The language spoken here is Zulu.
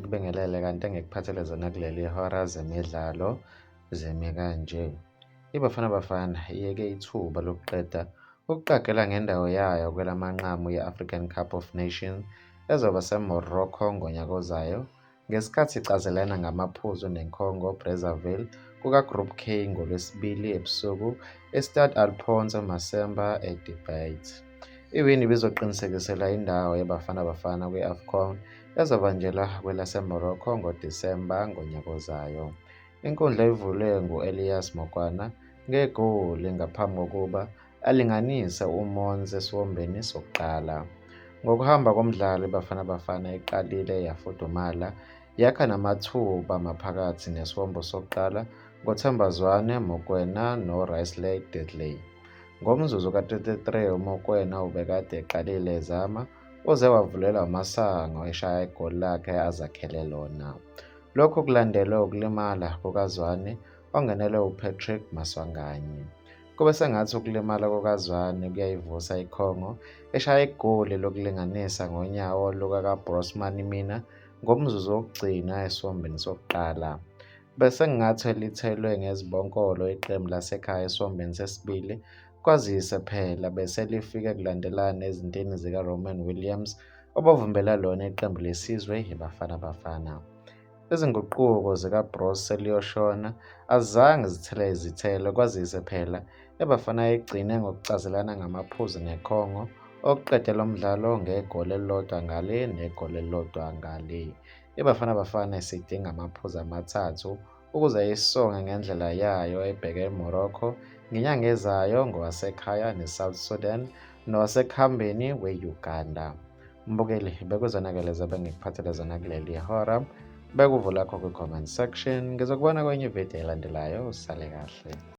ngikubingelele kanti engikuphathele zona kuleli hora zemidlalo zemi kanje. iBafana Bafana iyeke ithuba lokuqeda ukuqagela ngendawo yayo kwelamanqamu ye-African Cup of Nations ezoba seMorocco ngonyaka ozayo ngesikhathi icazelana ngamaphuzu neCongo Brazzaville kuka-Group K ngoLwesibili ebusuku eStade Alphonse Masemba eDubai. Iwini ibizoqinisekisela indawo yeBafana Bafana kwi-AFCON ezobanjelwa kwelaseMorocco ngoDisemba ngonyaka ozayo. Inkundla ivulwe ngu-Elias Mokwana ngegoli ngaphambi kokuba alinganise uMonzi esiwombeni sokuqala. Ngokuhamba komdlalo iBafana Bafana iqalile yafudumala yakha namathuba maphakathi nesiwombo sokuqala ngoThembazwane Mokoena noRisley Dudley. Ngomzuzu ka-33 uMokoena ubekade eqalile ezama uze wavulelwa amasango eshaya igoli lakhe azakhele lona. Lokhu kulandelwe ukulimala kukazwane ongenelwe uPatrick Maswanganyi. Kube sengathi ukulimala kukazwane kuyayivusa iCongo eshaya igoli lokulinganisa ngonyawo luka-Brosman Mina ngomzuzu wokugcina esiwombeni sokuqala. Bese ngathi lithelwe ngezibonkolo iqembu lasekhaya esiwombeni sesibili kwazise phela bese lifike kulandelana ezintini zika-Roman Williams obavimbela lona iqembu lesizwe iBafana Bafana. Izinguquko zikaBros Seliyoshona azange zithele izithelo kwazise phela iBafana igcine ngokucazelana ngamaphuzu neCongo okuqedela umdlalo ngegoli elilodwa ngale negoli elilodwa ngale. iBafana Bafana isidinga amaphuzu amathathu ukuze isonge ngendlela yayo ebheke eMorocco ngenyanga ezayo ngowasekhaya neSouth Sudan nowasekuhambeni we-Uganda. Mbukeli bekuzona-ke lezi ebengikuphathele zona kuleli hora. Bekuvula lakho kwi-comment section. Ngizokubona kwenye ividiyo elandelayo. Usale kahle.